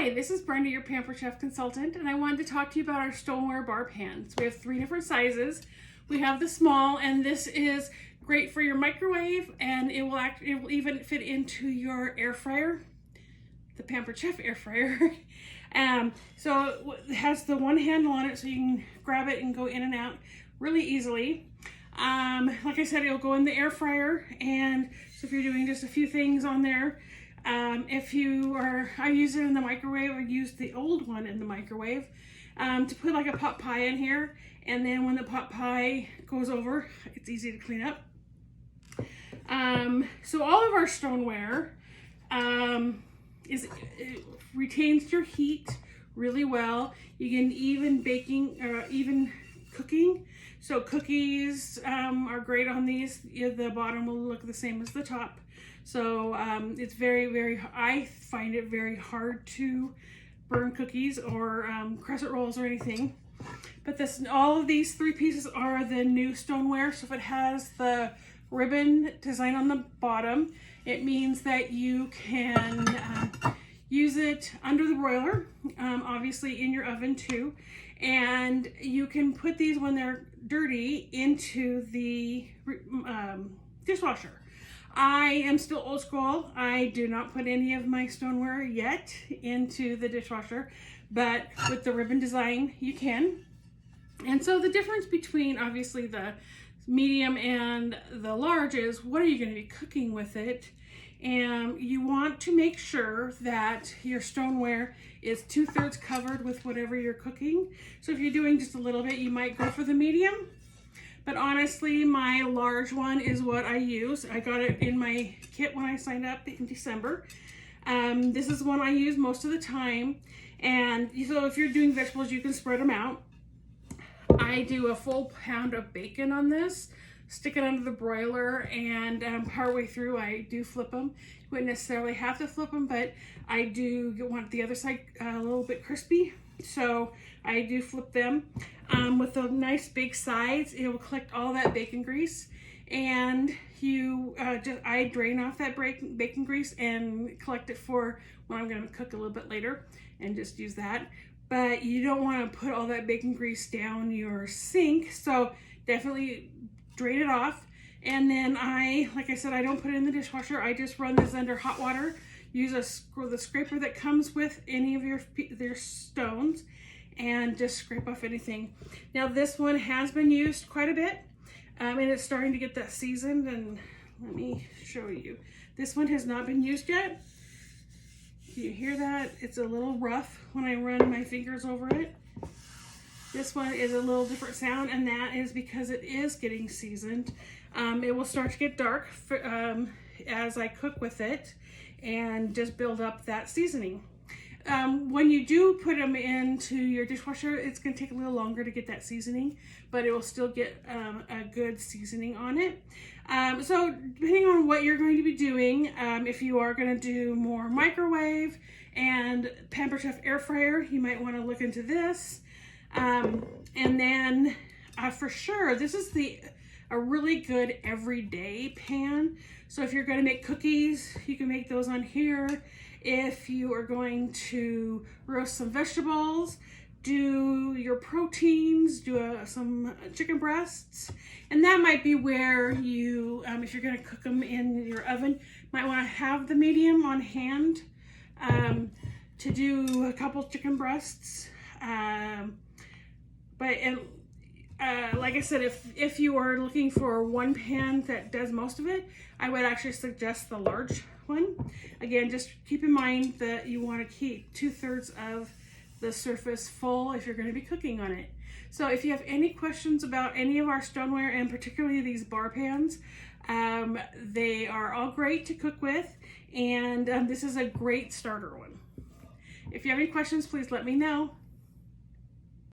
Hi, this is Brenda, your Pampered Chef consultant, and I wanted to talk to you about our Stoneware bar pans. We have 3 different sizes. We have the small, and this is great for your microwave, and it will even fit into your air fryer, the Pampered Chef air fryer. So it has the one handle on it, so you can grab it and go in and out really easily. Like I said, it'll go in the air fryer, and so if you're doing just a few things on there, I use it in the microwave. I use the old one in the microwave to put like a pot pie in here, and then when the pot pie goes over, it's easy to clean up. So all of our stoneware it retains your heat really well. You can even cooking. So cookies are great on these. The bottom will look the same as the top. So it's I find it very hard to burn cookies or crescent rolls or anything. But all of these 3 pieces are the new stoneware. So if it has the ribbon design on the bottom, it means that you can use it under the broiler, obviously in your oven too. And you can put these when they're dirty into the dishwasher. I am still old school. I do not put any of my stoneware yet into the dishwasher, but with the ribbon design, you can. And so the difference between obviously the medium and the large is what are you going to be cooking with it? And you want to make sure that your stoneware is 2/3 covered with whatever you're cooking. So if you're doing just a little bit, you might go for the medium. But honestly, my large one is what I use. I got it in my kit when I signed up in December. This is one I use most of the time. And so if you're doing vegetables, you can spread them out. I do a full pound of bacon on this, stick it under the broiler, and partway through I do flip them. You wouldn't necessarily have to flip them, but I do want the other side a little bit crispy. So I do flip them. With the nice big sides, it will collect all that bacon grease, and I drain off that bacon grease and collect it for when I'm going to cook a little bit later, and just use that. But you don't want to put all that bacon grease down your sink, so definitely drain it off. And then like I said, I don't put it in the dishwasher. I just run this under hot water. Use the scraper that comes with any of your stones, and just scrape off anything. Now this one has been used quite a bit, and it's starting to get that seasoned, and let me show you. This one has not been used yet. Can you hear that? It's a little rough when I run my fingers over it. This one is a little different sound, and that is because it is getting seasoned. It will start to get dark as I cook with it and just build up that seasoning. When you do put them into your dishwasher, it's going to take a little longer to get that seasoning, but it will still get a good seasoning on it. So depending on what you're going to be doing, if you are going to do more microwave and Pampered Chef air fryer, you might want to look into this. And then for sure, this is a really good everyday pan. So if you're going to make cookies, you can make those on here. If you are going to roast some vegetables, do your proteins, do some chicken breasts, and that might be where you, if you're going to cook them in your oven, might want to have the medium on hand to do a couple chicken breasts. Like I said, if you are looking for one pan that does most of it, I would actually suggest the large one. Again, just keep in mind that you want to keep 2/3 of the surface full if you're going to be cooking on it. So if you have any questions about any of our stoneware, and particularly these bar pans, they are all great to cook with, and this is a great starter one. If you have any questions, please let me know.